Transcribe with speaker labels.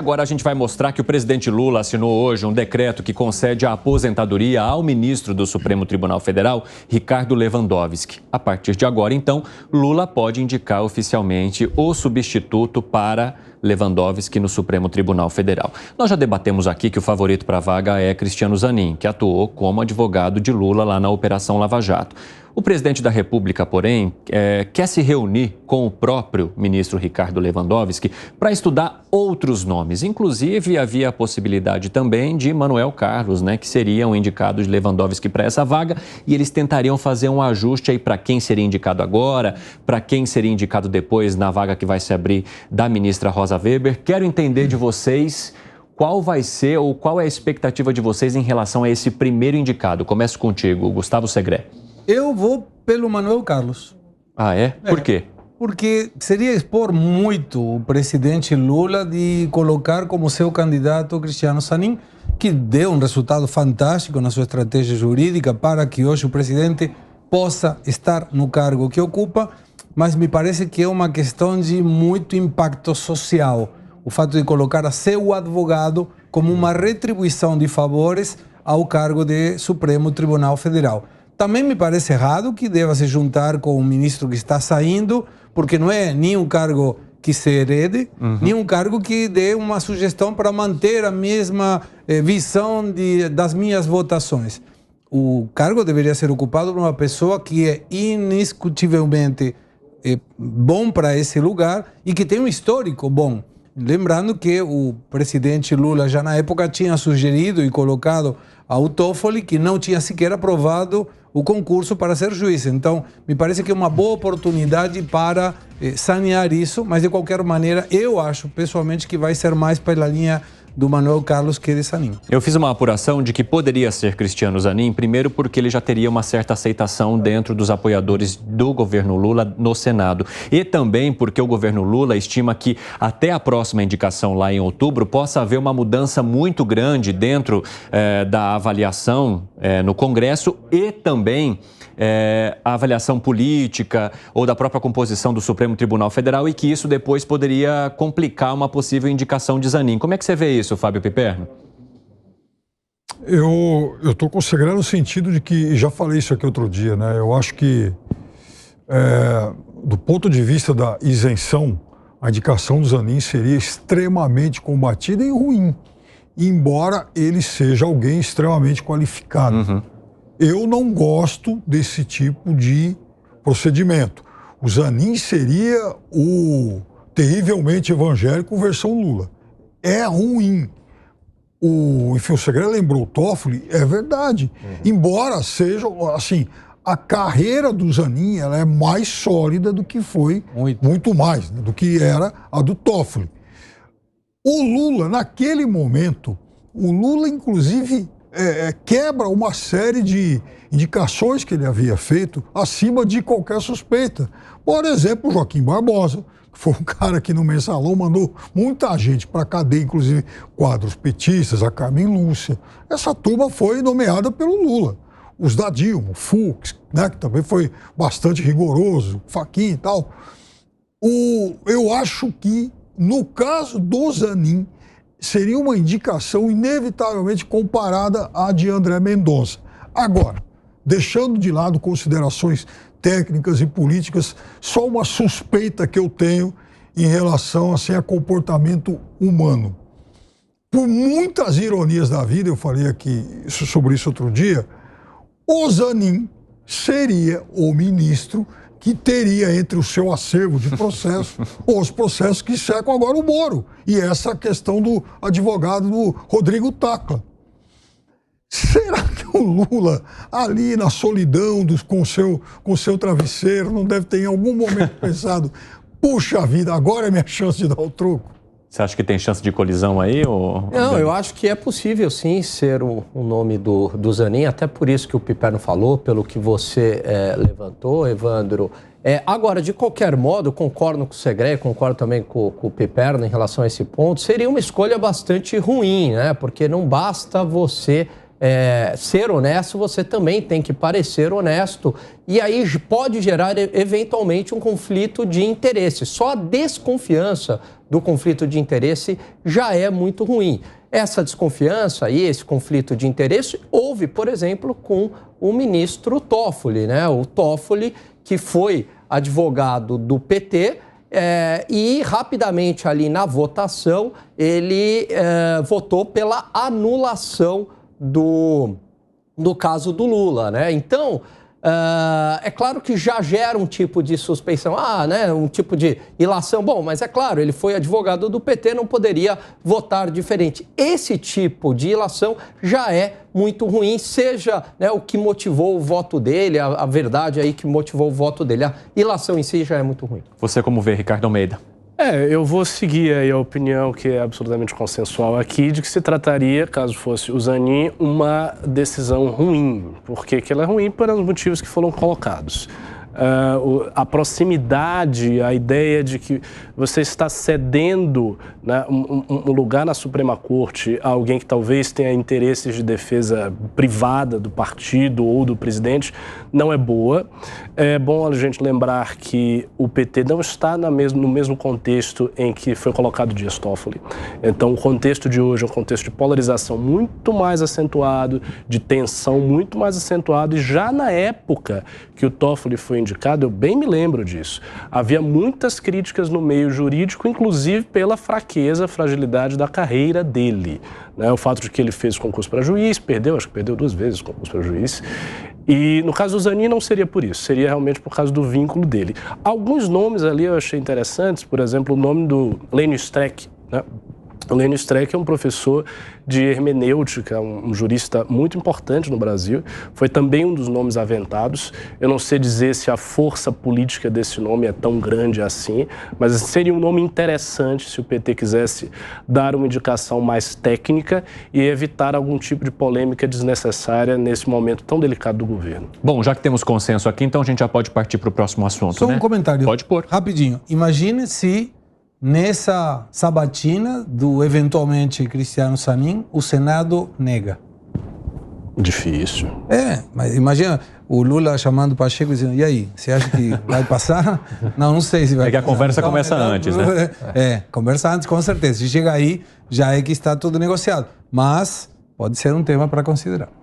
Speaker 1: Agora a gente vai mostrar que o presidente Lula assinou hoje um decreto que concede a aposentadoria ao ministro do Supremo Tribunal Federal, Ricardo Lewandowski. A partir de agora, então, Lula pode indicar oficialmente o substituto para Lewandowski no Supremo Tribunal Federal. Nós já debatemos aqui que o favorito para a vaga é Cristiano Zanin, que atuou como advogado de Lula lá na Operação Lava Jato. O presidente da República, porém, quer se reunir com o próprio ministro Ricardo Lewandowski para estudar outros nomes. Inclusive, havia a possibilidade também de Manuel Carlos, que seriam indicados de Lewandowski para essa vaga, e eles tentariam fazer um ajuste aí para quem seria indicado agora, para quem seria indicado depois na vaga que vai se abrir da ministra Rosa Weber. Quero entender de vocês qual vai ser ou qual é a expectativa de vocês em relação a esse primeiro indicado. Começo contigo, Gustavo Segré.
Speaker 2: Eu vou pelo Manuel Carlos.
Speaker 1: Ah, é? Por quê?
Speaker 2: Porque seria expor muito o presidente Lula de colocar como seu candidato o Cristiano Zanin, que deu um resultado fantástico na sua estratégia jurídica para que hoje o presidente possa estar no cargo que ocupa, mas me parece que é uma questão de muito impacto social. O fato de colocar a seu advogado como uma retribuição de favores ao cargo de Supremo Tribunal Federal. Também me parece errado que deva se juntar com o ministro que está saindo, porque não é nem um cargo que se herede, nem um cargo que dê uma sugestão para manter a mesma visão das minhas votações. O cargo deveria ser ocupado por uma pessoa que é indiscutivelmente bom para esse lugar e que tem um histórico bom. Lembrando que o presidente Lula já na época tinha sugerido e colocado ao Toffoli, que não tinha sequer aprovado o concurso para ser juiz. Então, me parece que é uma boa oportunidade para sanear isso, mas de qualquer maneira, eu acho pessoalmente que vai ser mais pela linha do Manuel Carlos que de Zanin.
Speaker 1: Eu fiz uma apuração de que poderia ser Cristiano Zanin, primeiro porque ele já teria uma certa aceitação dentro dos apoiadores do governo Lula no Senado. E também porque o governo Lula estima que até a próxima indicação lá em outubro possa haver uma mudança muito grande dentro da avaliação no Congresso e também a avaliação política ou da própria composição do Supremo Tribunal Federal e que isso depois poderia complicar uma possível indicação de Zanin. Como é que você vê isso, Fábio Piperno?
Speaker 3: Eu estou consagrando no sentido de que, já falei isso aqui outro dia, eu acho que, do ponto de vista da isenção, a indicação do Zanin seria extremamente combatida e ruim, embora ele seja alguém extremamente qualificado. Eu não gosto desse tipo de procedimento. O Zanin seria o terrivelmente evangélico versão Lula. É ruim. Enfim, o Segredo lembrou o Toffoli, é verdade. Embora seja, assim, a carreira do Zanin ela é mais sólida do que foi, muito mais, do que era a do Toffoli. O Lula, naquele momento, o Lula, inclusive, quebra uma série de indicações que ele havia feito acima de qualquer suspeita. Por exemplo, Joaquim Barbosa, que foi um cara que no Mensalão mandou muita gente para a cadeia, inclusive quadros petistas, a Carmen Lúcia. Essa turma foi nomeada pelo Lula. Os da Dilma, o Fux, que também foi bastante rigoroso, Fachin e tal. Eu acho que, no caso do Zanin, seria uma indicação inevitavelmente comparada à de André Mendonça. Agora, deixando de lado considerações técnicas e políticas, só uma suspeita que eu tenho em relação assim, a comportamento humano. Por muitas ironias da vida, eu falei aqui sobre isso outro dia, o Zanin seria o ministro que teria entre o seu acervo de processo os processos que secam agora o Moro. E essa questão do advogado do Rodrigo Tacla. Será que o Lula, ali na solidão com o seu travesseiro, não deve ter em algum momento pensado, puxa vida, agora é minha chance de dar o troco?
Speaker 1: Você acha que tem chance de colisão aí?
Speaker 4: Não, eu acho que é possível sim ser o nome do Zanin, até por isso que o Piperno falou, pelo que você levantou, Evandro. Agora, de qualquer modo, concordo com o Segré, concordo também com o Piperno em relação a esse ponto, seria uma escolha bastante ruim, porque não basta você ser honesto, você também tem que parecer honesto. E aí pode gerar, eventualmente, um conflito de interesse. Só a desconfiança do conflito de interesse já é muito ruim. Essa desconfiança e esse conflito de interesse houve, por exemplo, com o ministro Toffoli, né? O Toffoli, que foi advogado do PT, e rapidamente ali na votação ele votou pela anulação do caso do Lula, né? Então, é claro que já gera um tipo de suspeição, né? Um tipo de ilação. Bom, mas é claro, ele foi advogado do PT, não poderia votar diferente. Esse tipo de ilação já é muito ruim, seja, né, o que motivou o voto dele, a verdade aí que motivou o voto dele. A ilação em si já é muito ruim.
Speaker 1: Você como vê, Ricardo Almeida?
Speaker 5: Eu vou seguir aí a opinião que é absolutamente consensual aqui de que se trataria, caso fosse o Zanin, uma decisão ruim. Por que ela é ruim? Pelos motivos que foram colocados. A proximidade, a ideia de que você está cedendo, né, um lugar na Suprema Corte a alguém que talvez tenha interesses de defesa privada do partido ou do presidente, não é boa. É bom a gente lembrar que o PT não está no mesmo contexto em que foi colocado Dias Toffoli. Então, o contexto de hoje é um contexto de polarização muito mais acentuado, de tensão muito mais acentuado, e já na época que o Toffoli foi indicado, eu bem me lembro disso. Havia muitas críticas no meio jurídico, inclusive pela fraqueza, fragilidade da carreira dele. Né? O fato de que ele fez concurso para juiz, acho que perdeu 2 vezes o concurso para juiz. E no caso do Zanin não seria por isso, seria realmente por causa do vínculo dele. Alguns nomes ali eu achei interessantes, por exemplo, o nome do Lênio Streck, né? O Lênio Streck é um professor de hermenêutica, um jurista muito importante no Brasil. Foi também um dos nomes aventados. Eu não sei dizer se a força política desse nome é tão grande assim, mas seria um nome interessante se o PT quisesse dar uma indicação mais técnica e evitar algum tipo de polêmica desnecessária nesse momento tão delicado do governo.
Speaker 1: Bom, já que temos consenso aqui, então a gente já pode partir para o próximo assunto,
Speaker 2: Só
Speaker 1: né?
Speaker 2: um comentário.
Speaker 1: Pode pôr.
Speaker 2: Rapidinho. Imagine se nessa sabatina do eventualmente Cristiano Zanin, o Senado nega.
Speaker 5: Difícil.
Speaker 2: Mas imagina o Lula chamando o Pacheco e dizendo: e aí, você acha que vai passar? Não sei se vai passar.
Speaker 1: É que a conversa começa antes, né?
Speaker 2: Conversa antes, com certeza. Se chega aí, já é que está tudo negociado. Mas pode ser um tema para considerar.